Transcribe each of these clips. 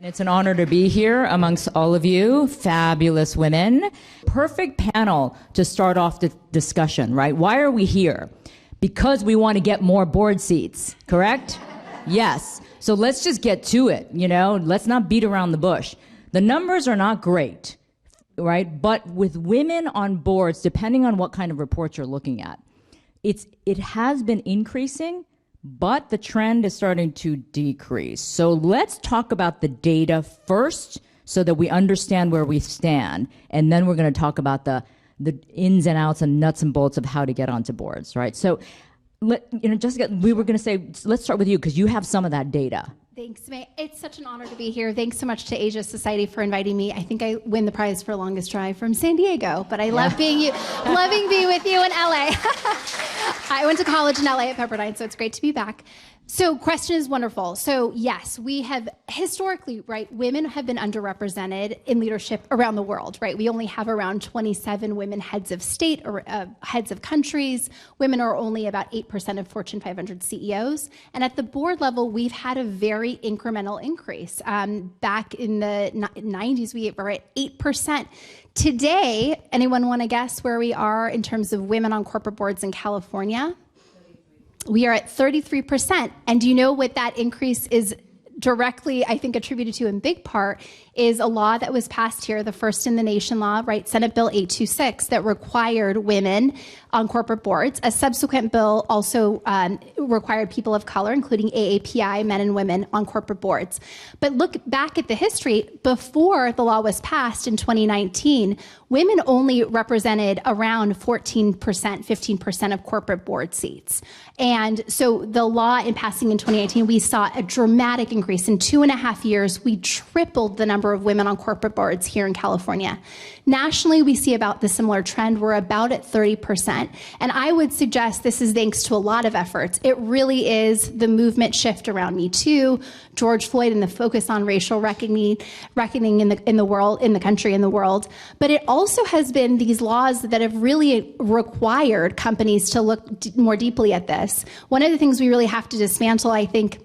It's an honor to be here amongst all of you, fabulous women. Perfect panel to start off the discussion, right? Why are we here? Because we want to get more board seats, correct? Yes. So let's just get to it, let's not beat around the bush. The numbers are not great, right? But with women on boards, depending on what kind of report you're looking at, it has been increasing, but the trend is starting to decrease. So let's talk about the data first so that we understand where we stand. And then we're going to talk about the ins and outs and nuts and bolts of how to get onto boards, right? So, Jessica, we were going to say, let's start with you because you have some of that data. Thanks, May. It's such an honor to be here. Thanks so much to Asia Society for inviting me. I think I win the prize for longest drive from San Diego, but I love loving being with you in LA. I went to college in LA at Pepperdine, so it's great to be back. So question is wonderful. So yes, we have historically, right, women have been underrepresented in leadership around the world, right? We only have around 27 women heads of state or heads of countries. Women are only about 8% of Fortune 500 CEOs. And at the board level, we've had a very incremental increase. Back in the 90s, we were at 8%. Today, anyone want to guess where we are in terms of women on corporate boards in California? We are at 33%. And do you know what that increase is directly, I think, attributed to in big part is a law that was passed here, the first in the nation law, right? Senate Bill 826 that required women on corporate boards. A subsequent bill also required people of color, including AAPI, men and women, on corporate boards. But look back at the history. Before the law was passed in 2019, women only represented around 14%, 15% of corporate board seats. And so the law in passing in 2018, we saw a dramatic increase. In 2.5 years, we tripled the number of women on corporate boards here in California. Nationally, we see about the similar trend. We're about at 30%. And I would suggest this is thanks to a lot of efforts. It really is the movement shift around Me Too, George Floyd, and the focus on racial reckoning in the world, in the country, in the world. But it also has been these laws that have really required companies to look more deeply at this. One of the things we really have to dismantle, I think,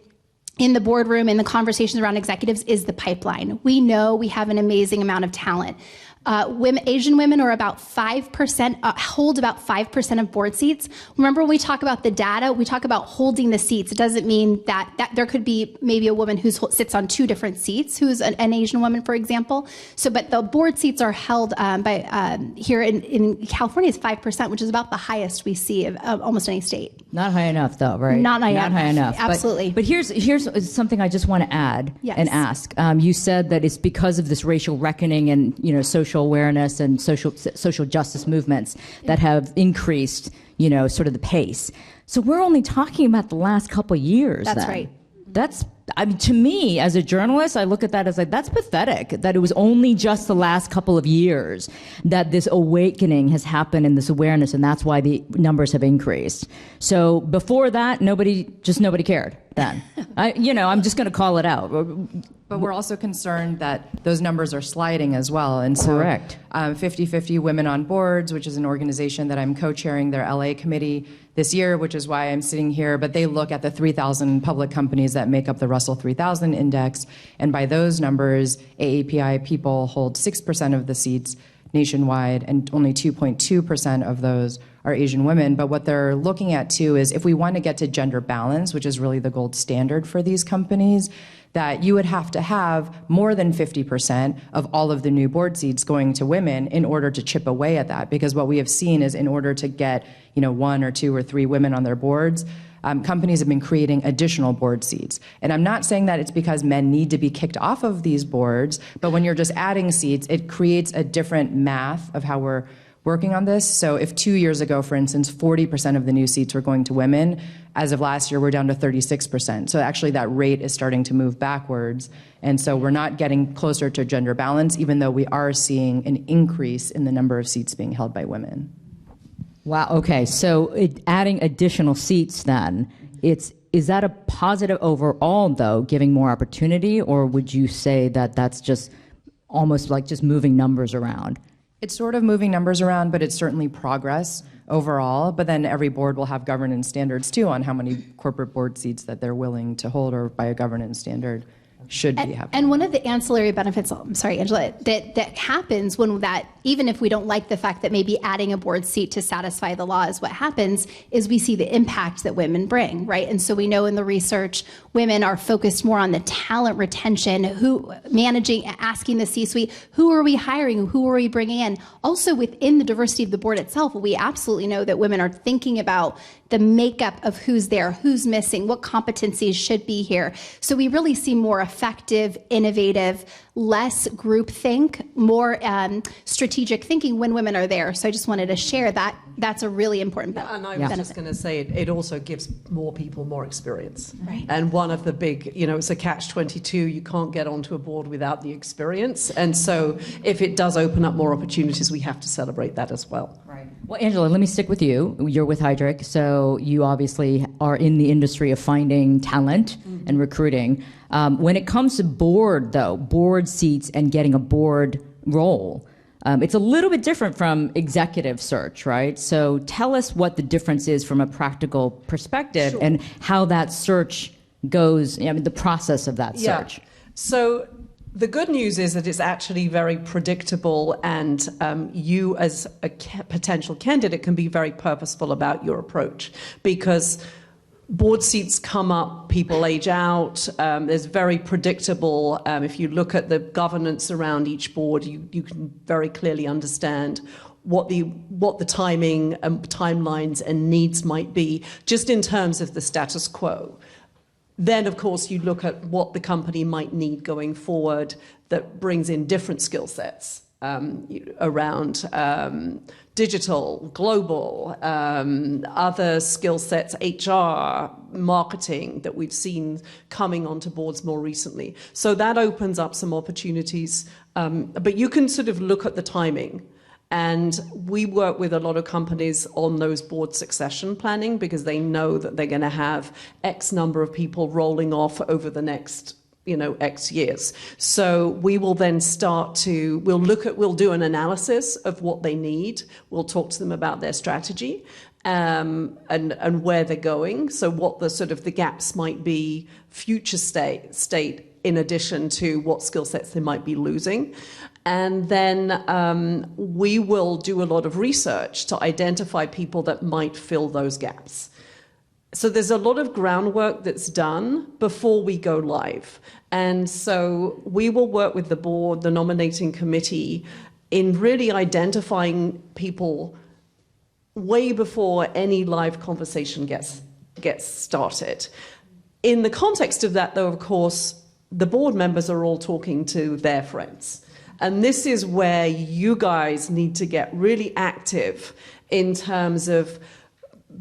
in the boardroom, in the conversations around executives, is the pipeline. We know we have an amazing amount of talent. Asian women are about 5%, hold about 5% of board seats. Remember when we talk about the data, we talk about holding the seats. It doesn't mean that there could be maybe a woman who sits on 2 different seats, who's an Asian woman, for example. So, but the board seats are held by, here in California is 5%, which is about the highest we see of almost any state. Not high enough though, right? Not high enough. Absolutely. But here's something I just want to add and ask. You said that it's because of this racial reckoning and, social awareness and social justice movements that have increased, sort of the pace. So we're only talking about the last couple of years. That's then. right. To me, as a journalist, I look at that as like, that's pathetic that it was only just the last couple of years that this awakening has happened and this awareness, and that's why the numbers have increased. So before that, nobody cared then. I'm just going to call it out. But we're also concerned that those numbers are sliding as well. And so correct. 50/50 Women on Boards, which is an organization that I'm co-chairing their LA committee this year, which is why I'm sitting here. But they look at the 3,000 public companies that make up the Russell 3000 index. And by those numbers, AAPI people hold 6% of the seats nationwide, and only 2.2% of those are Asian women. But what they're looking at too is if we want to get to gender balance, which is really the gold standard for these companies, that you would have to have more than 50% of all of the new board seats going to women in order to chip away at that. Because what we have seen is in order to get 1 or 2 or 3 women on their boards, companies have been creating additional board seats. And I'm not saying that it's because men need to be kicked off of these boards, but when you're just adding seats, it creates a different math of how we're working on this. So if 2 years ago, for instance, 40% of the new seats were going to women, as of last year, we're down to 36%. So actually that rate is starting to move backwards. And so we're not getting closer to gender balance, even though we are seeing an increase in the number of seats being held by women. Wow, okay. So adding additional seats then, is that a positive overall, though, giving more opportunity, or would you say that that's just almost like just moving numbers around? It's sort of moving numbers around, but it's certainly progress overall. But then every board will have governance standards too on how many corporate board seats that they're willing to hold or by a governance standard. should be happening. And one of the ancillary benefits, I'm sorry, Angela, that happens when that, even if we don't like the fact that maybe adding a board seat to satisfy the law is what happens, is we see the impact that women bring, right? And so we know in the research, women are focused more on the talent retention, who managing, asking the C-suite, who are we hiring, who are we bringing in? Also within the diversity of the board itself, we absolutely know that women are thinking about the makeup of who's there, who's missing, what competencies should be here. So we really see more effective, innovative, less groupthink, more strategic thinking when women are there. So I just wanted to share that. That's a really important benefit. And I was just going to say, it also gives more people more experience. Right. And one of the big, it's a catch-22. You can't get onto a board without the experience. And so if it does open up more opportunities, we have to celebrate that as well. Right. Well, Angela, let me stick with you. You're with Heidrick, so you obviously are in the industry of finding talent and recruiting. When it comes to board seats and getting a board role, it's a little bit different from executive search, right? So tell us what the difference is from a practical perspective and how that search goes, the process of that search. Yeah. So the good news is that it's actually very predictable, and you as a potential candidate can be very purposeful about your approach, because board seats come up, people age out, there's very predictable, if you look at the governance around each board, you can very clearly understand what the timing and timelines and needs might be, just in terms of the status quo. Then, of course, you look at what the company might need going forward that brings in different skill sets around digital, global, other skill sets, HR, marketing that we've seen coming onto boards more recently. So that opens up some opportunities. But you can sort of look at the timing. And we work with a lot of companies on those board succession planning, because they know that they're going to have X number of people rolling off over the next X years. So we will then we'll do an analysis of what they need. We'll talk to them about their strategy and where they're going. So what the sort of the gaps might be, future state in addition to what skill sets they might be losing. And then we will do a lot of research to identify people that might fill those gaps. So there's a lot of groundwork that's done before we go live. And so we will work with the board, the nominating committee, in really identifying people way before any live conversation gets started. In the context of that, though, of course, the board members are all talking to their friends. And this is where you guys need to get really active in terms of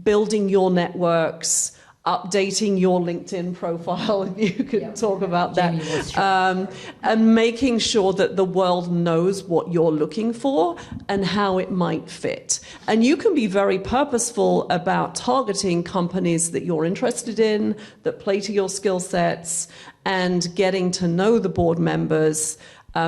building your networks, updating your LinkedIn profile, if you could talk about that, and making sure that the world knows what you're looking for and how it might fit. And you can be very purposeful about targeting companies that you're interested in, that play to your skill sets, and getting to know the board members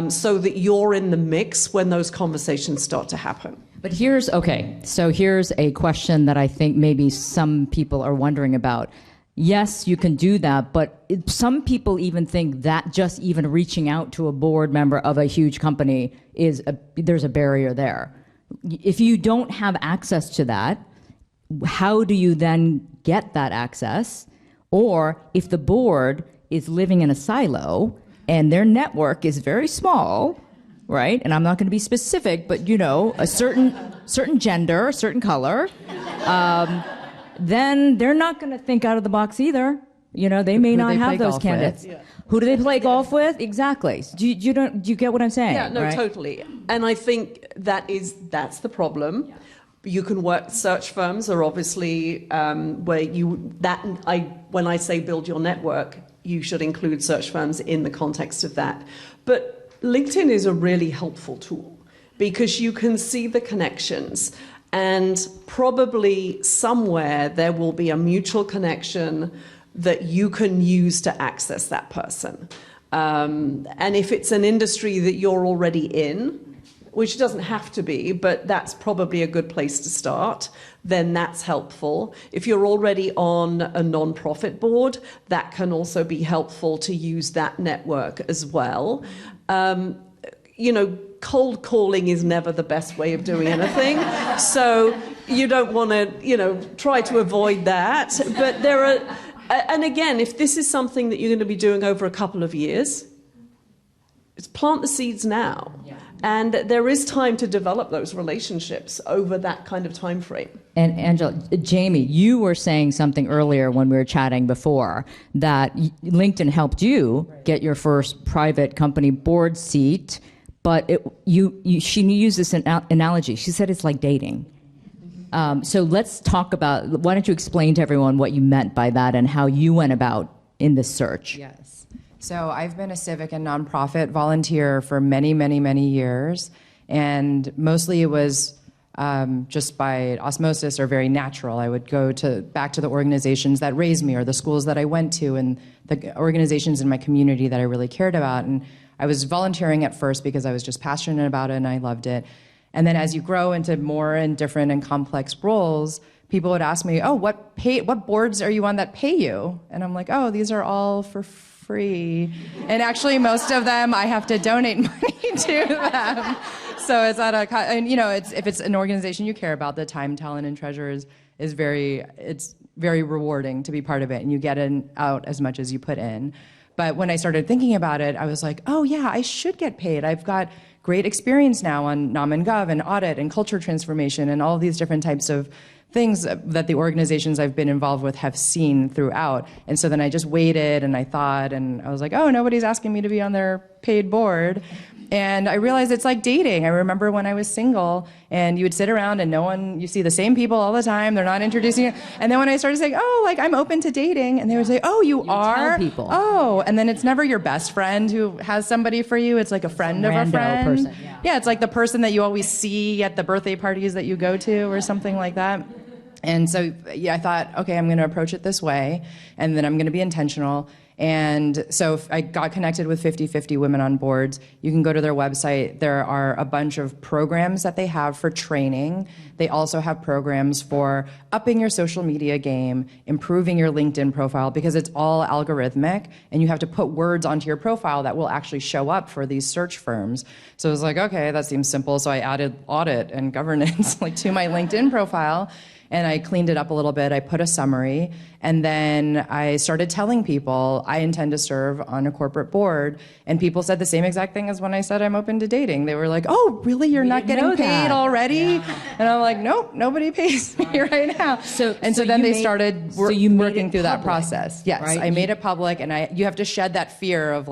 so that you're in the mix when those conversations start to happen. But here's a question that I think maybe some people are wondering about. Yes, you can do that, but some people even think that just even reaching out to a board member of a huge company there's a barrier there. If you don't have access to that, how do you then get that access? Or if the board is living in a silo and their network is very small, right? And I'm not going to be specific, but a certain gender, a certain color, then they're not going to think out of the box either. They may not have those candidates. Yeah. Who do they play golf with? Exactly. Do you get what I'm saying? Yeah, no, right? Totally. And I think that's the problem. Yeah. You can work. Search firms are obviously when I say build your network, you should include search firms in the context of that. But LinkedIn is a really helpful tool because you can see the connections, and probably somewhere there will be a mutual connection that you can use to access that person. And if it's an industry that you're already in, which doesn't have to be, but that's probably a good place to start, then that's helpful. If you're already on a nonprofit board, that can also be helpful to use that network as well. Cold calling is never the best way of doing anything. So you don't want to, try to avoid that. But there are, and again, if this is something that you're going to be doing over a couple of years, it's plant the seeds now. Yeah. And there is time to develop those relationships over that kind of time frame. And Angela, Jaime, you were saying something earlier when we were chatting before that LinkedIn helped you get your first private company board seat. But she used this analogy. She said it's like dating. So let's talk about, why don't you explain to everyone what you meant by that and how you went about in this search? Yes. So I've been a civic and nonprofit volunteer for many, many, many years. And mostly it was just by osmosis or very natural. I would go back to the organizations that raised me or the schools that I went to and the organizations in my community that I really cared about. And I was volunteering at first because I was just passionate about it and I loved it. And then as you grow into more and different and complex roles, people would ask me, what boards are you on that pay you? And I'm like, these are all for free. And actually most of them I have to donate money to them. So it's if it's an organization you care about, the time, talent, and treasure is very rewarding to be part of it, and you get out as much as you put in. But when I started thinking about it, I was like, I should get paid. I've got great experience now on Nom and Gov and audit and culture transformation and all these different types of things that the organizations I've been involved with have seen throughout. And so then I just waited and I thought, and I was like, nobody's asking me to be on their paid board. And I realized it's like dating. I remember when I was single and you would sit around and you see the same people all the time. They're not introducing you. And then when I started saying, I'm open to dating, and they would say, you are? Tell people. And then it's never your best friend who has somebody for you. It's like a friend of a friend. Person. Yeah, it's like the person that you always see at the birthday parties that you go to or something like that. And so, I thought, I'm going to approach it this way, and then I'm going to be intentional. And so I got connected with 50/50 Women on Boards. You can go to their website. There are a bunch of programs that they have for training. They also have programs for upping your social media game, improving your LinkedIn profile, because it's all algorithmic, and you have to put words onto your profile that will actually show up for these search firms. So I was like, okay, that seems simple. So I added audit and governance to my LinkedIn profile. And I cleaned it up a little bit. I put a summary. And then I started telling people I intend to serve on a corporate board. And people said the same exact thing as when I said I'm open to dating. They were like, really? You're not getting paid already? Yeah. And I'm like, nope, nobody pays me right now. So then they started working through that process. Yes, right? I made it public. And you have to shed that fear of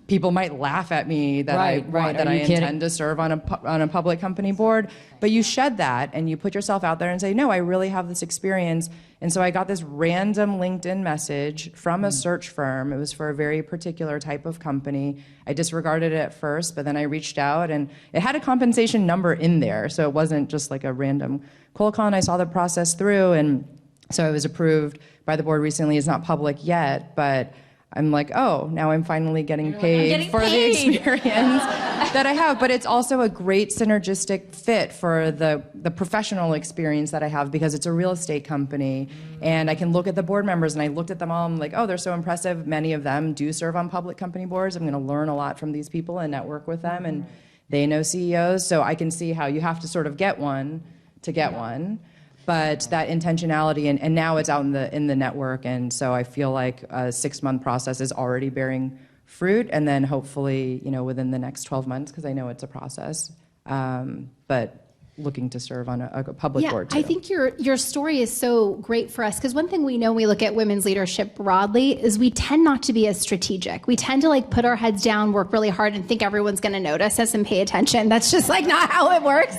people might laugh at me that I intend to serve on a public company board. But you shed that and you put yourself out there and say, no, I really have this experience. And so I got this random LinkedIn message from a search firm. It was for a very particular type of company. I disregarded it at first, but then I reached out and it had a compensation number in there. So it wasn't just like a random cold call. And I saw the process through. And so I was approved by the board recently. It's not public yet, but I'm like, now I'm finally getting paid for the experience that I have. But it's also a great synergistic fit for the professional experience that I have, because it's a real estate company. And I can look at the board members, and I looked at them all. I'm like, they're so impressive. Many of them do serve on public company boards. I'm going to learn a lot from these people and network with them. And they know CEOs. So I can see how you have to sort of get one to get one. But that intentionality, and now it's out in the network, and so I feel like a 6-month process is already bearing fruit, and then hopefully, within the next 12 months, because I know it's a process, but looking to serve on a public board too. I think your story is so great for us, because one thing we know when we look at women's leadership broadly is we tend not to be as strategic. We tend to put our heads down, work really hard, and think everyone's going to notice us and pay attention. That's just not how it works.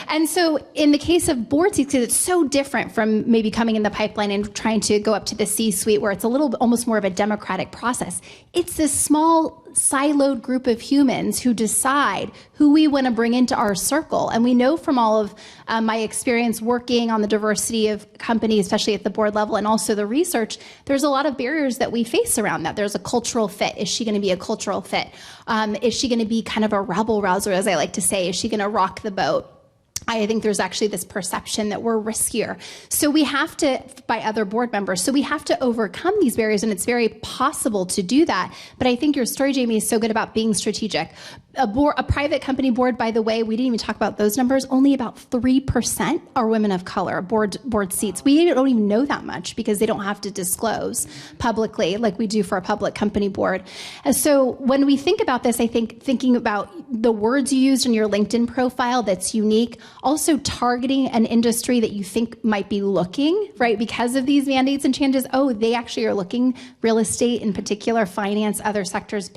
And so in the case of board seats, because it's so different from maybe coming in the pipeline and trying to go up to the C-suite, where it's a little almost more of a democratic process, it's this small siloed group of humans who decide who we want to bring into our circle. And we know from all of my experience working on the diversity of companies, especially at the board level, and also the research, there's a lot of barriers that we face around that. There's a cultural fit. Is she going to be a cultural fit? Is she going to be kind of a rabble rouser, as I like to say? Is she going to rock the boat? I think there's actually this perception that we're riskier. So we have to, by other board members, so we have to overcome these barriers, and it's very possible to do that. But I think your story, Jaime, is so good about being strategic. A private company board, by the way, we didn't even talk about those numbers, only about 3% are women of color, board seats. We don't even know that much because they don't have to disclose publicly like we do for a public company board. And so when we think about this, I think thinking about the words you used in your LinkedIn profile that's unique, also targeting an industry that you think might be looking, right, because of these mandates and changes. Oh, they actually are looking, real estate in particular, finance, other sectors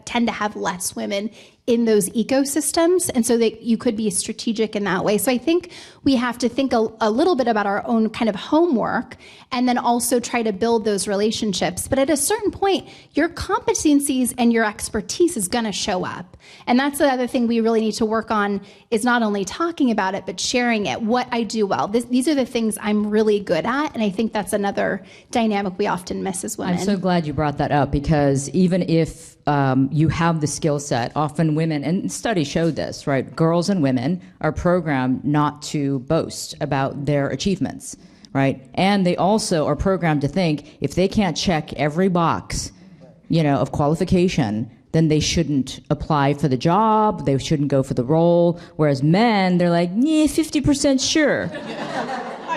tend to have less women in those ecosystems, and so that you could be strategic in that way. So I think we have to think a little bit about our own kind of homework and then also try to build those relationships. But at a certain point, your competencies and your expertise is going to show up. And that's the other thing we really need to work on, is not only talking about it, but sharing it. What I do well. These are the things I'm really good at, and I think that's another dynamic we often miss as women. I'm so glad you brought that up, because even if you have the skill set, often women, and studies show this, right? Girls and women are programmed not to boast about their achievements, right? And they also are programmed to think if they can't check every box, of qualification, then they shouldn't apply for the job, they shouldn't go for the role. Whereas men, they're like, yeah, 50% sure.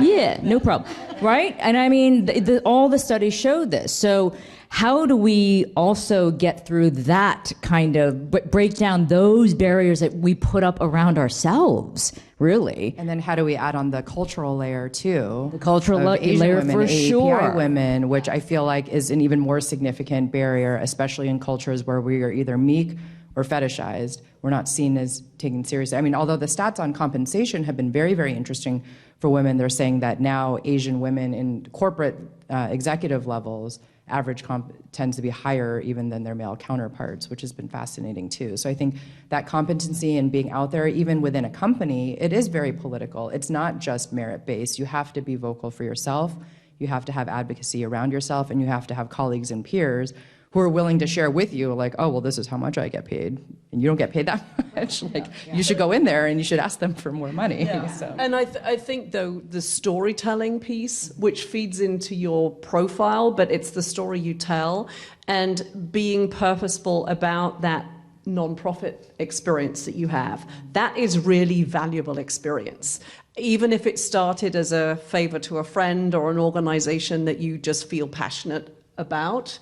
Yeah, no problem, right? And I mean, all the studies show this. So how do we also get through that kind of, break down those barriers that we put up around ourselves, really? And then how do we add on the cultural layer too? The cultural Asian layer, women, for API sure. women, which I feel like is an even more significant barrier, especially in cultures where we are either meek or fetishized. We're not seen as taken seriously. I mean, although the stats on compensation have been very, very interesting for women, they're saying that now Asian women in corporate executive levels, average comp tends to be higher even than their male counterparts, which has been fascinating too. So I think that competency and being out there, even within a company, it is very political. It's not just merit-based. You have to be vocal for yourself. You have to have advocacy around yourself, and you have to have colleagues and peers who are willing to share with you, like, oh, well, this is how much I get paid, and you don't get paid that much. You should go in there and you should ask them for more money. Yeah. So. And I think, though, the storytelling piece, which feeds into your profile, but it's the story you tell, and being purposeful about that nonprofit experience that you have, that is really valuable experience. Even if it started as a favor to a friend or an organization that you just feel passionate about,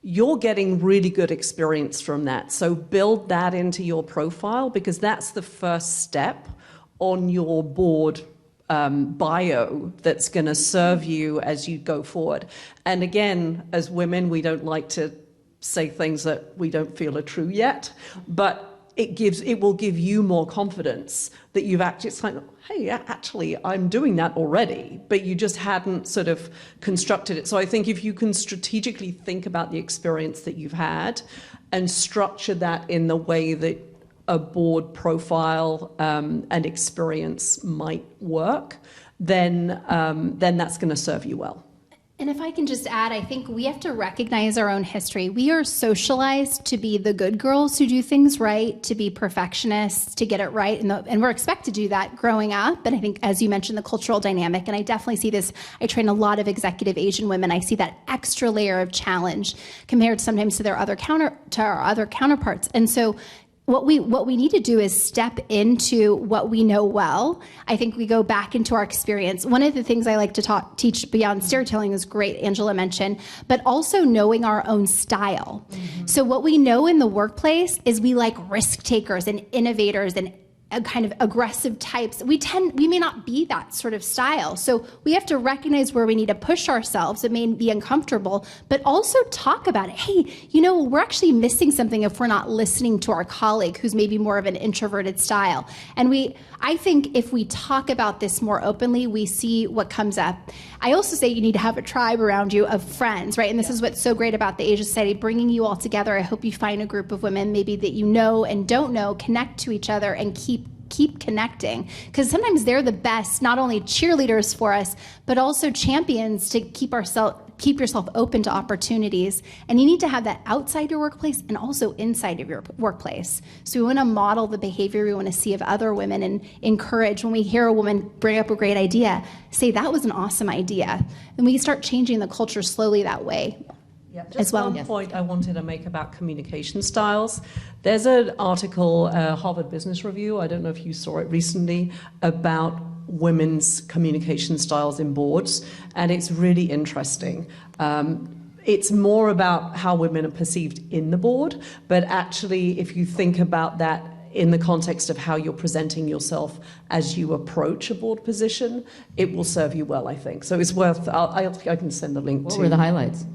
you're getting really good experience from that. So build that into your profile, because that's the first step on your board bio that's going to serve you as you go forward. And again, as women, we don't like to say things that we don't feel are true yet, but it will give you more confidence that you've actually, it's like, hey, actually, I'm doing that already, but you just hadn't sort of constructed it. So I think if you can strategically think about the experience that you've had and structure that in the way that a board profile and experience might work, then that's going to serve you well. And if I can just add, I think we have to recognize our own history. We are socialized to be the good girls who do things right, to be perfectionists, to get it right. And we're expected to do that growing up. And I think, as you mentioned, the cultural dynamic, and I definitely see this, I train a lot of executive Asian women. I see that extra layer of challenge compared sometimes to our other counterparts. And so what we need to do is step into what we know well. I think we go back into our experience. One of the things I like to teach beyond storytelling is great, Angela mentioned, but also knowing our own style. Mm-hmm. So what we know in the workplace is we like risk takers and innovators and kind of aggressive types, we may not be that sort of style. So we have to recognize where we need to push ourselves. It may be uncomfortable, but also talk about it. Hey, we're actually missing something if we're not listening to our colleague who's maybe more of an introverted style. And I think if we talk about this more openly, we see what comes up. I also say you need to have a tribe around you of friends, right? And this is what's so great about the Asia Society, bringing you all together. I hope you find a group of women maybe that you know and don't know, connect to each other and keep connecting, because sometimes they're the best, not only cheerleaders for us, but also champions to keep yourself open to opportunities. And you need to have that outside your workplace and also inside of your workplace. So we want to model the behavior we want to see of other women and encourage, when we hear a woman bring up a great idea, say that was an awesome idea. And we start changing the culture slowly that way. Yeah, just as well. one point I wanted to make about communication styles. There's an article, Harvard Business Review, I don't know if you saw it recently, about women's communication styles in boards, and it's really interesting. It's more about how women are perceived in the board, but actually, if you think about that in the context of how you're presenting yourself as you approach a board position, it will serve you well, I think. So it's worth, I can send the link to. What were the highlights?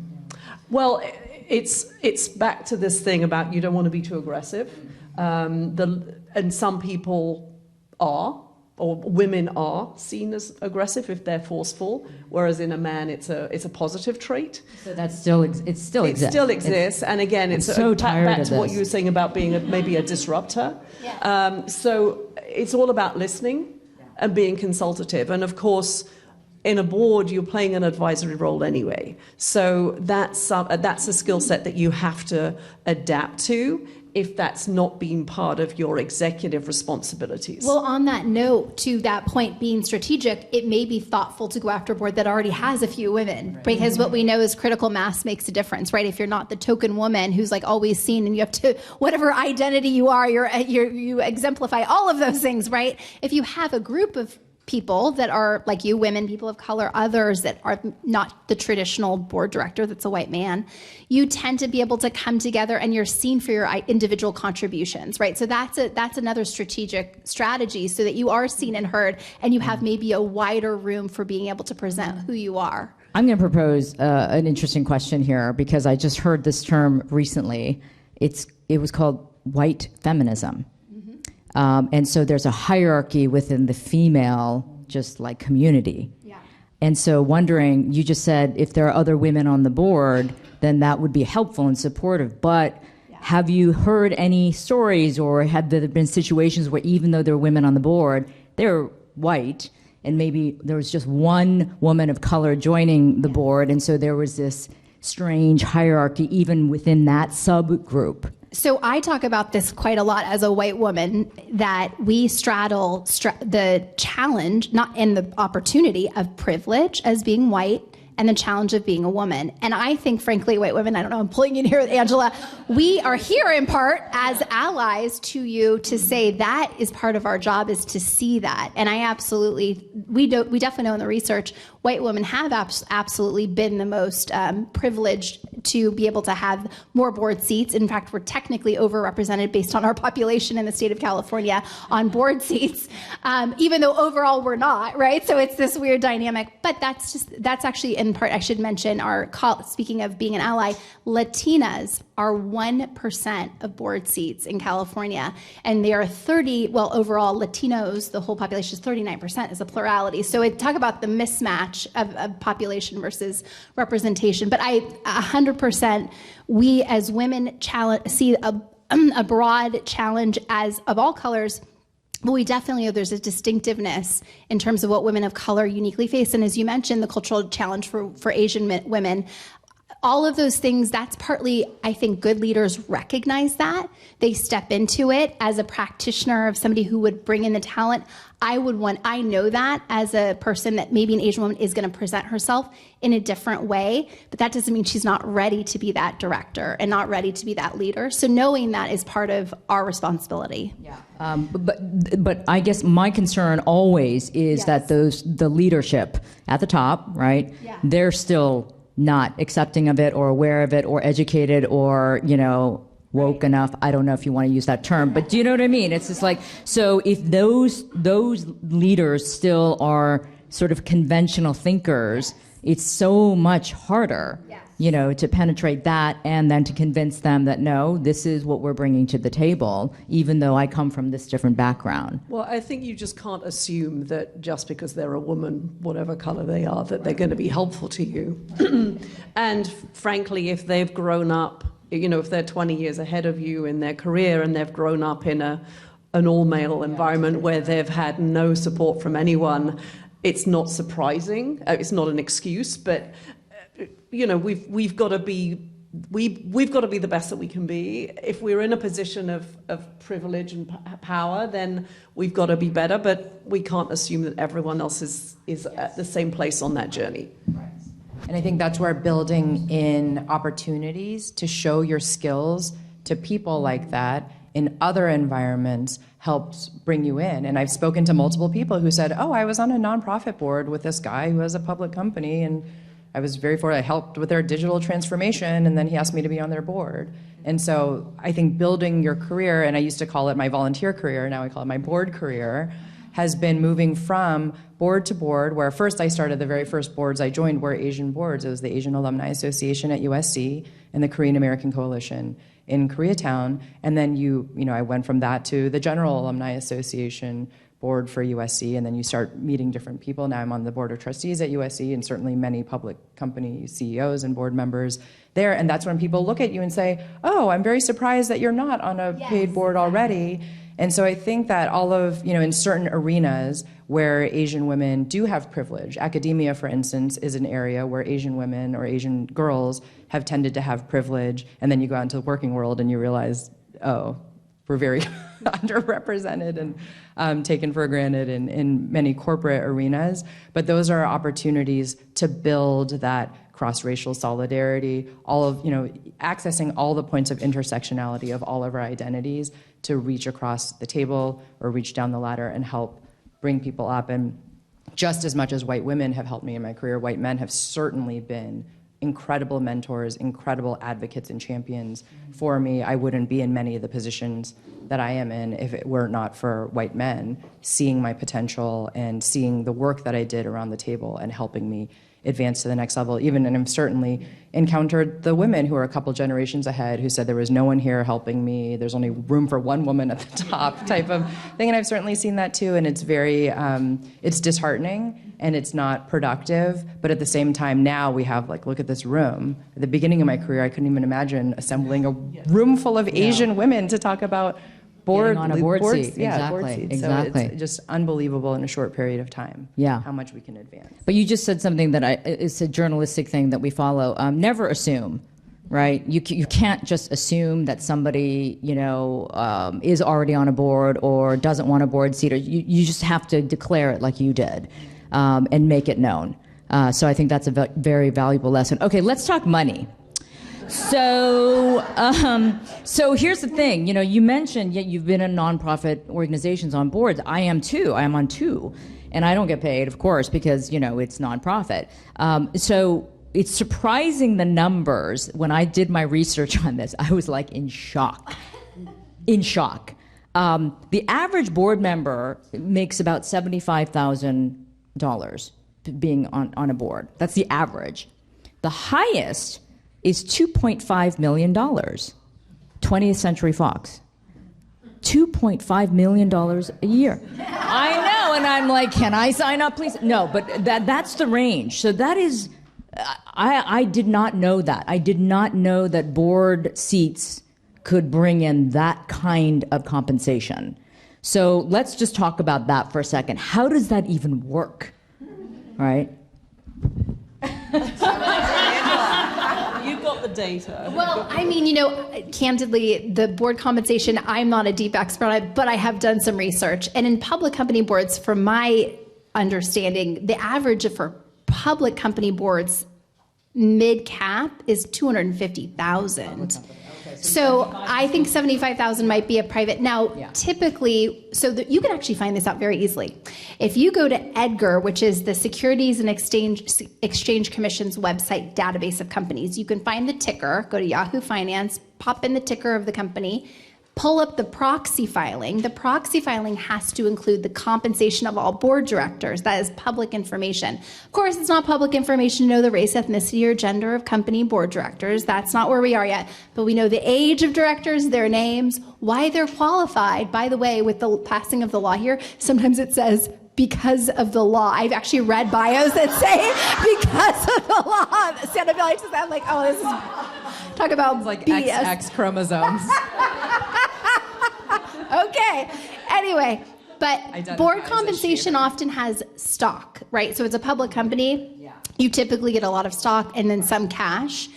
Well, it's back to this thing about you don't want to be too aggressive. And some people are, or women are seen as aggressive if they're forceful, whereas in a man it's a positive trait. So it still exists. And again, it's so back to what this. you were saying about being maybe a disruptor. Yeah. So it's all about listening and being consultative. And of course, in a board, you're playing an advisory role anyway. So that's a skill set that you have to adapt to if that's not been part of your executive responsibilities. Well, on that note, to that point, being strategic, it may be thoughtful to go after a board that already has a few women, right? Because what we know is critical mass makes a difference, right? If you're not the token woman who's like always seen, and you have to, whatever identity you are, you exemplify all of those things, right? If you have a group of people that are like you, women, people of color, others that are not the traditional board director that's a white man, you tend to be able to come together and you're seen for your individual contributions, right? So that's another strategic strategy, so that you are seen and heard, and you have maybe a wider room for being able to present who you are. I'm going to propose an interesting question here, because I just heard this term recently. It was called white feminism. And so there's a hierarchy within the female, just like community. Yeah. And so wondering, you just said if there are other women on the board, then that would be helpful and supportive. But have you heard any stories, or have there been situations where even though there are women on the board, they're white, and maybe there was just one woman of color joining the board, and so there was this strange hierarchy even within that subgroup? So I talk about this quite a lot as a white woman, that we straddle the challenge, not in the opportunity of privilege as being white, and the challenge of being a woman. And I think, frankly, white women, I don't know, I'm pulling in here with Angela, we are here in part as allies to you to say that is part of our job, is to see that. And I absolutely, we definitely know in the research, white women have absolutely been the most privileged to be able to have more board seats. In fact, we're technically overrepresented based on our population in the state of California on board seats, even though overall we're not, right? So it's this weird dynamic. But that's actually in part, I should mention, speaking of being an ally, Latinas are 1% of board seats in California. And they are overall Latinos, the whole population is 39% is a plurality. So talk about the mismatch of population versus representation. But 100%, we as women see a broad challenge as of all colors. But we definitely know there's a distinctiveness in terms of what women of color uniquely face. And as you mentioned, the cultural challenge for Asian women, all of those things, that's partly, I think, good leaders recognize that. They step into it. As a practitioner of somebody who would bring in the talent, I know that as a person that maybe an Asian woman is going to present herself in a different way, but that doesn't mean she's not ready to be that director and not ready to be that leader. So knowing that is part of our responsibility. Yeah. But I guess my concern always is that the leadership at the top, right? Yeah. They're still not accepting of it or aware of it or educated or, woke enough. I don't know if you want to use that term, but do you know what I mean? It's just like, so if those leaders still are sort of conventional thinkers, it's so much harder, to penetrate that and then to convince them that, no, this is what we're bringing to the table, even though I come from this different background. Well, I think you just can't assume that just because they're a woman, whatever color they are, that they're going to be helpful to you. And frankly, if they've grown up, if they're 20 years ahead of you in their career and they've grown up in an all-male environment where they've had no support from anyone, it's not surprising. It's not an excuse, but we've got to be the best that we can be. If we're in a position of privilege and power, then we've got to be better. But we can't assume that everyone else is at the same place on that journey. Right. And I think that's where building in opportunities to show your skills to people like that in other environments helps bring you in. And I've spoken to multiple people who said, I was on a nonprofit board with this guy who has a public company, and I was very fortunate. I helped with their digital transformation, and then he asked me to be on their board. And so I think building your career, and I used to call it my volunteer career, now I call it my board career, has been moving from board to board, where first I started, the very first boards I joined were Asian boards. It was the Asian Alumni Association at USC and the Korean American Coalition in Koreatown. And then I went from that to the General Alumni Association board for USC, and then you start meeting different people. Now I'm on the board of trustees at USC, and certainly many public company CEOs and board members there. And that's when people look at you and say, I'm very surprised that you're not on a paid board already. And so I think that all of, in certain arenas where Asian women do have privilege, academia, for instance, is an area where Asian women or Asian girls have tended to have privilege. And then you go out into the working world and you realize, we're very underrepresented and taken for granted in many corporate arenas. But those are opportunities to build that cross-racial solidarity, accessing all the points of intersectionality of all of our identities to reach across the table or reach down the ladder and help bring people up. And just as much as white women have helped me in my career, white men have certainly been incredible mentors, incredible advocates and champions for me. I wouldn't be in many of the positions that I am in if it were not for white men seeing my potential and seeing the work that I did around the table and helping me advance to the next level. And I've certainly encountered the women who are a couple generations ahead who said there was no one here helping me, there's only room for one woman at the top type of thing. And I've certainly seen that too, and it's very, it's disheartening and it's not productive. But at the same time, now we have, look at this room. At the beginning of my career, I couldn't even imagine assembling a room full of Asian women to talk about board seat. Yeah, board seats. Exactly. So it's just unbelievable in a short period of time. Yeah. How much we can advance. But you just said something that it's a journalistic thing that we follow. Never assume, right? You can't just assume that somebody is already on a board or doesn't want a board seat. Or you just have to declare it like you did and make it known. So I think that's a very valuable lesson. Okay, let's talk money. So here's the thing. You mentioned you've been in nonprofit organizations on boards. I am too. I am on two, and I don't get paid, of course, because it's nonprofit. So it's surprising the numbers. When I did my research on this, I was in shock. In shock. The average board member makes about $75,000 being on a board. That's the average. The highest is $2.5 million, 20th Century Fox. $2.5 million a year. I know, and I'm like, can I sign up, please? No, but that's the range. So that is, I did not know that. I did not know that board seats could bring in that kind of compensation. So let's just talk about that for a second. How does that even work, right? You've got the data. Well, candidly, the board compensation, I'm not a deep expert on it, but I have done some research. And in public company boards, from my understanding, the average for public company boards mid-cap is $250,000. So I think 75,000 might be a private. Now, typically, so that you can actually find this out very easily. If you go to EDGAR, which is the Securities and Exchange Commission's website database of companies, you can find the ticker, go to Yahoo Finance, pop in the ticker of the company, pull up the proxy filing. The proxy filing has to include the compensation of all board directors. That is public information. Of course, it's not public information to know the race, ethnicity, or gender of company board directors. That's not where we are yet. But we know the age of directors, their names, why they're qualified. By the way, with the passing of the law here, sometimes it says, because of the law. I've actually read bios that say because of the law. Santa Fe likes to sound like, oh, this is talk about it's like BS. XX chromosomes. Okay. Anyway, but board compensation often has stock, right? So it's a public company. Yeah. You typically get a lot of stock and then some cash.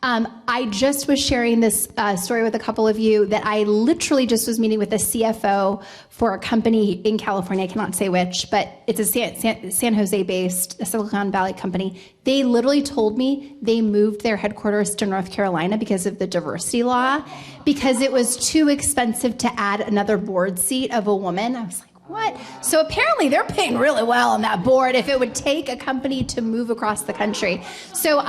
I just was sharing this story with a couple of you that I literally just was meeting with the CFO for a company in California. I cannot say which, but it's a San Jose-based Silicon Valley company. They literally told me they moved their headquarters to North Carolina because of the diversity law, because it was too expensive to add another board seat of a woman. I was like, what? So apparently they're paying really well on that board if it would take a company to move across the country. So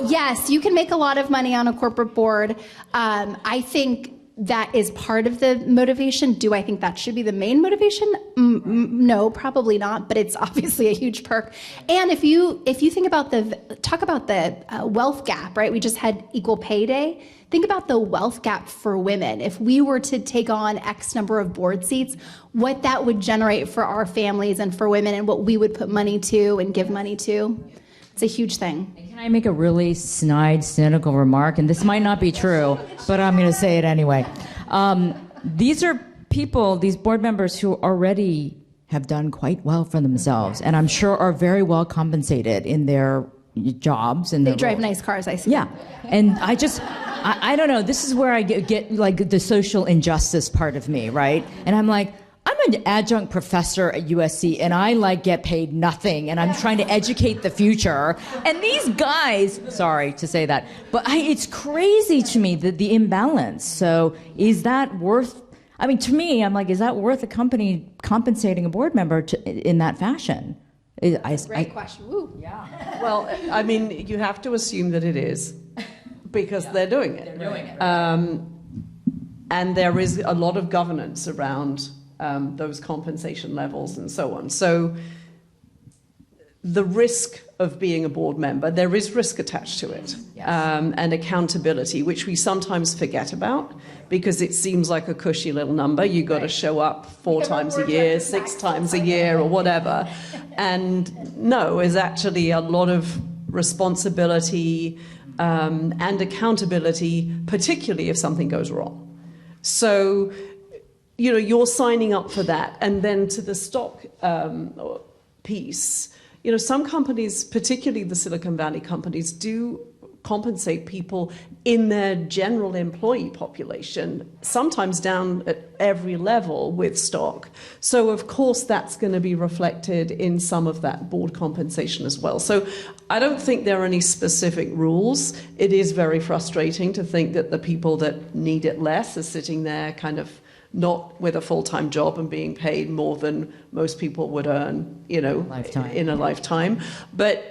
yes, you can make a lot of money on a corporate board. I think that is part of the motivation. Do I think that should be the main motivation? No, probably not, but it's obviously a huge perk. And if you think about talk about the wealth gap, right? We just had Equal Pay Day. Think about the wealth gap for women. If we were to take on X number of board seats, what that would generate for our families and for women and what we would put money to and give money to. It's a huge thing. Can I make a really snide, cynical remark? And this might not be true, but I'm going to say it anyway. These are people, these board members who already have done quite well for themselves and I'm sure are very well compensated in their jobs. And they drive nice cars, I see. Yeah. And I don't know, this is where I get like the social injustice part of me, right? And I'm like, I'm an adjunct professor at USC and I get paid nothing and I'm trying to educate the future. And these guys, sorry to say that, but it's crazy to me the imbalance. So is that worth, to me, I'm like, is that worth a company compensating a board member in that fashion? Great question. Woo. Yeah. Well, you have to assume that it is. Because they're doing it. They're doing it. And there is a lot of governance around those compensation levels and so on. So the risk of being a board member, there is risk attached to it. Yes. And accountability, which we sometimes forget about because it seems like a cushy little number. You got to show up 4 times a year, 6 times a year or whatever. And no, is actually a lot of responsibility and accountability, particularly if something goes wrong. So, you're signing up for that. And then to the stock piece, some companies, particularly the Silicon Valley companies, do compensate people in their general employee population, sometimes down at every level with stock. So of course that's going to be reflected in some of that board compensation as well. So I don't think there are any specific rules. It is very frustrating to think that the people that need it less are sitting there kind of not with a full-time job and being paid more than most people would earn, in a lifetime. But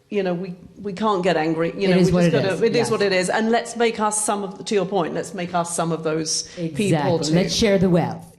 we can't get angry. It is what it is. And let's make us to your point, let's make us some of those people too. Let's share the wealth.